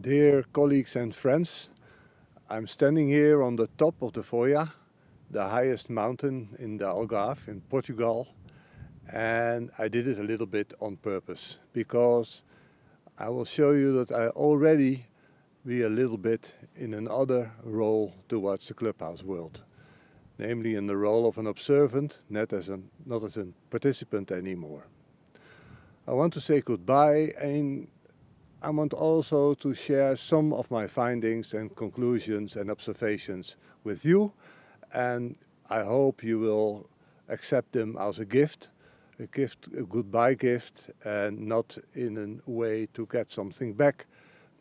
Dear colleagues and friends, I'm standing here on the top of the Foia, the highest mountain in the Algarve in Portugal, and I did it a little bit on purpose because I will show you that I already be a little bit in another role towards the Clubhouse world, namely in the role of an observant, not as a participant anymore. I want to say goodbye, and I want also to share some of my findings and conclusions and observations with you, and I hope you will accept them as a gift, a goodbye gift, and not in a way to get something back,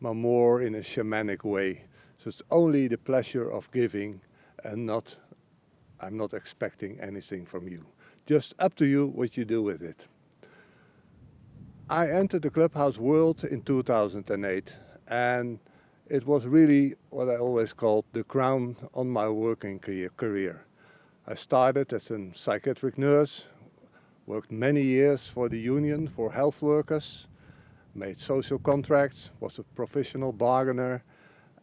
but more in a shamanic way. So it's only the pleasure of giving, and I'm not expecting anything from you. Just up to you what you do with it. I entered the Clubhouse world in 2008, and it was really what I always called the crown on my working career. I started as a psychiatric nurse, worked many years for the union for health workers, made social contracts, was a professional bargainer,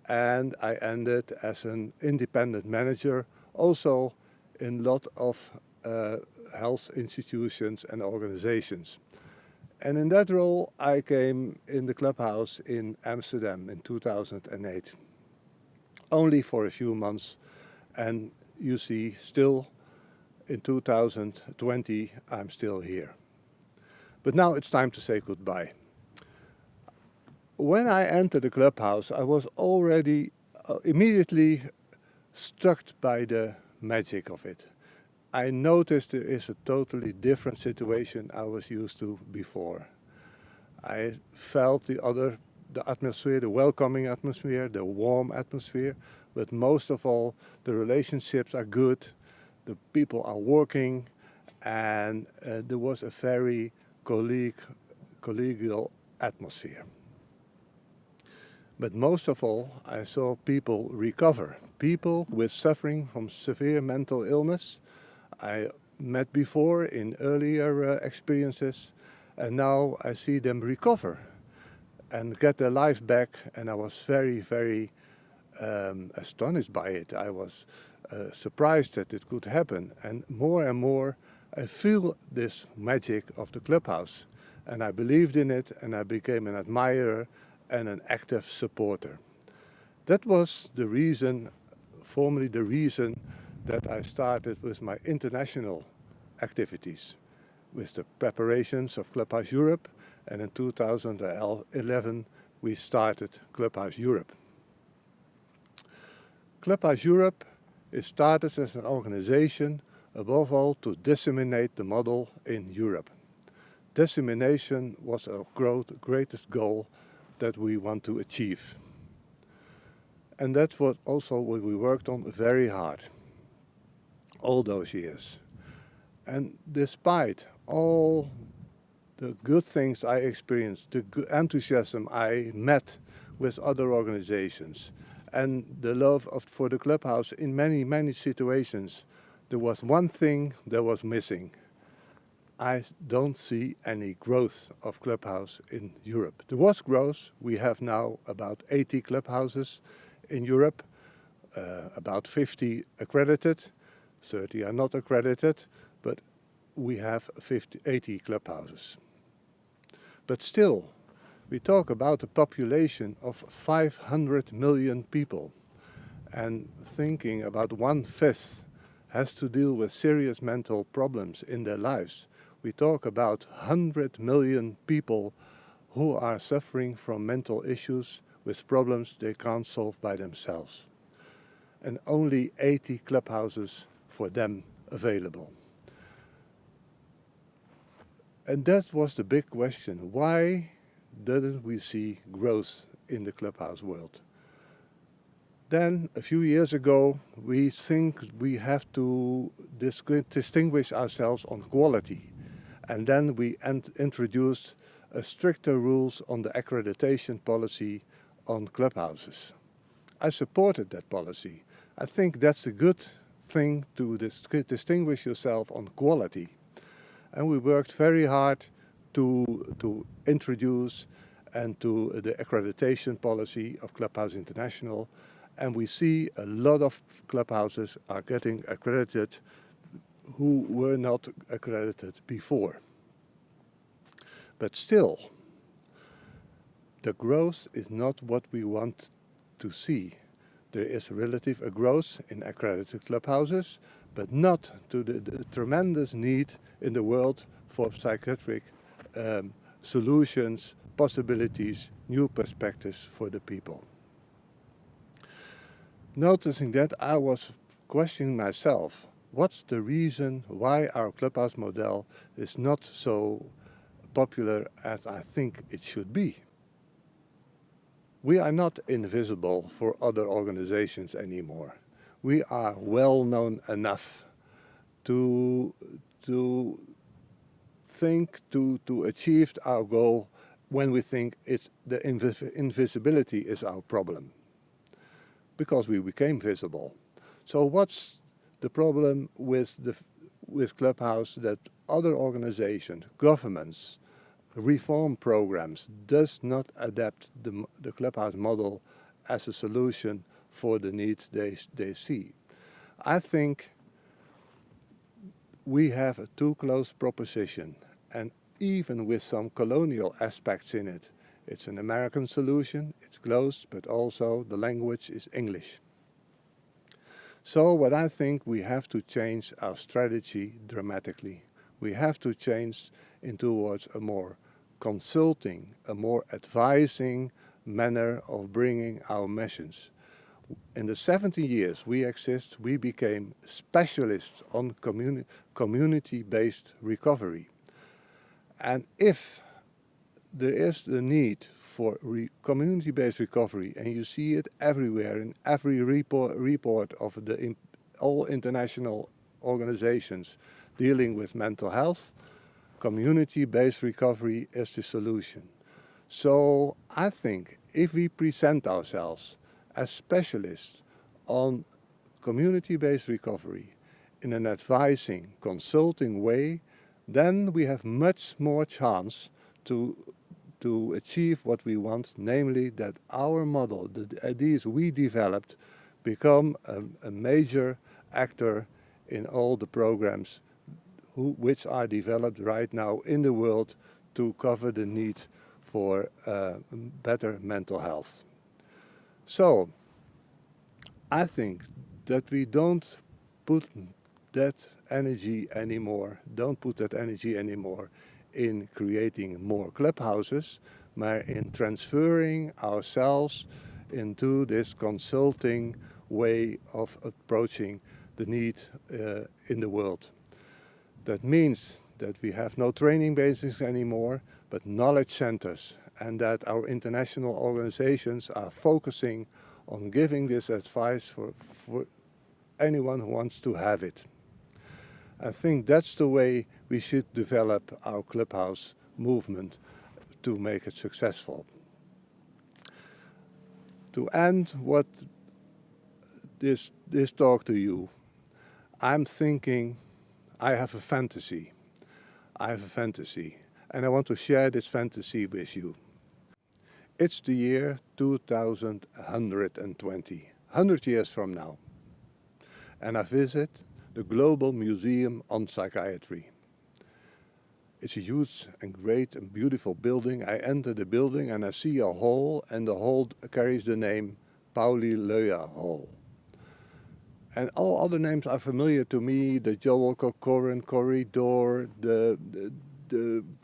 and I ended as an independent manager, also in a lot of health institutions and organizations. And in that role, I came in the Clubhouse in Amsterdam in 2008, only for a few months. And you see, still in 2020, I'm still here. But now it's time to say goodbye. When I entered the Clubhouse, I was already immediately struck by the magic of it. I noticed there is a totally different situation I was used to before. I felt the atmosphere, the welcoming atmosphere, the warm atmosphere, but most of all, the relationships are good, the people are working, and there was a very collegial atmosphere. But most of all, I saw people recover, people with suffering from severe mental illness, I met before in earlier experiences, and now I see them recover and get their life back, and I was very, very astonished by it. I was surprised that it could happen, and more I feel this magic of the Clubhouse, and I believed in it, and I became an admirer and an active supporter. That was the reason, formerly the reason, that I started with my international activities, with the preparations of Clubhouse Europe, and in 2011 we started Clubhouse Europe. Clubhouse Europe is started as an organization, above all, to disseminate the model in Europe. Dissemination was our greatest goal that we want to achieve. And that's what we worked on very hard all those years. And despite all the good things I experienced, the enthusiasm I met with other organizations, and the love for the Clubhouse in many situations, there was one thing that was missing. I don't see any growth of Clubhouse in Europe. There was growth. We have now about 80 Clubhouses in Europe, about 50 accredited, 30 are not accredited, but we have 80 Clubhouses. But still, we talk about a population of 500 million people, and thinking about 1/5 has to deal with serious mental problems in their lives. We talk about 100 million people who are suffering from mental issues with problems they can't solve by themselves. And only 80 Clubhouses for them available. And that was the big question. Why didn't we see growth in the Clubhouse world? Then, a few years ago, we think we have to distinguish ourselves on quality. And then we introduced stricter rules on the accreditation policy on Clubhouses. I supported that policy. I think that's a good thing to distinguish yourself on quality. And we worked very hard to introduce and to the accreditation policy of Clubhouse International. And we see a lot of clubhouses are getting accredited who were not accredited before. But still, the growth is not what we want to see. There is relative growth in accredited clubhouses, but not to the tremendous need in the world for psychiatric solutions, possibilities, new perspectives for the people. Noticing that, I was questioning myself, what's the reason why our clubhouse model is not so popular as I think it should be? We are not invisible for other organizations anymore. We are well known enough to think to achieve our goal when we think the invisibility is our problem, because we became visible. So what's the problem with Clubhouse? That other organizations, governments, reform programs does not adapt the Clubhouse model as a solution for the needs they see. I think we have a too close proposition, and even with some colonial aspects in it. It's an American solution, it's closed, but also the language is English. So what I think, we have to change our strategy dramatically. We have to change towards a more consulting, a more advising manner of bringing our message. In the 70 years we exist, we became specialists on community-based recovery. And if there is the need for community-based recovery, and you see it everywhere in every report of all international organizations dealing with mental health, community-based recovery is the solution. So I think if we present ourselves as specialists on community-based recovery in an advising, consulting way, then we have much more chance to achieve what we want, namely that our model, the ideas we developed, become a major actor in all the programs which are developed right now in the world to cover the need for better mental health. So I think that we don't put that energy anymore in creating more clubhouses, but in transferring ourselves into this consulting way of approaching the need in the world. That means that we have no training bases anymore, but knowledge centers, and that our international organizations are focusing on giving this advice for anyone who wants to have it. I think that's the way we should develop our Clubhouse movement to make it successful. To end what this talk to you, I'm thinking I have a fantasy, and I want to share this fantasy with you. It's the year 2120, 100 years from now, and I visit the Global Museum on Psychiatry. It's a huge and great and beautiful building. I enter the building and I see a hall, and the hall carries the name Pauli Löya Hall. And all other names are familiar to me, the Joel Corcoran Corridor, the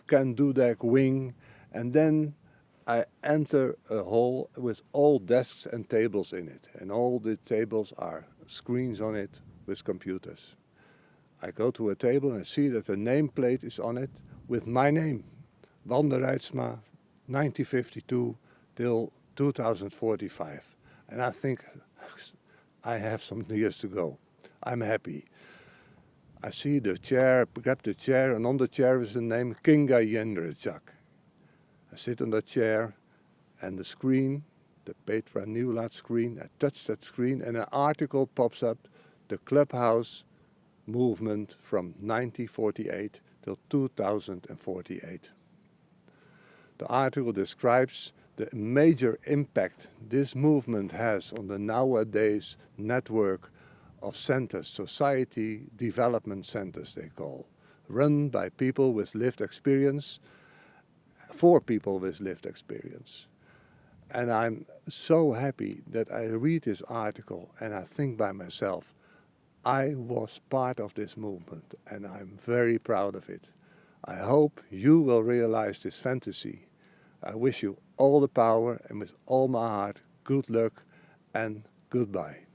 Ken Dudek Wing, and then I enter a hall with all desks and tables in it, and all the tables are screens on it with computers. I go to a table and I see that the nameplate is on it with my name, Reitsma, 1952 till 2045. And I think I have some years to go. I'm happy. I see the chair, grab the chair, and on the chair is the name Kinga Jendrzak. I sit on the chair, and the screen, the Petra Nieuwlaat screen, I touch that screen, and an article pops up, the Clubhouse movement from 1948 till 2048. The article describes the major impact this movement has on the nowadays network of centers, society development centers they call, run by people with lived experience, for people with lived experience. And I'm so happy that I read this article and I think by myself, I was part of this movement and I'm very proud of it. I hope you will realize this fantasy. I wish you all the power and with all my heart, good luck and goodbye.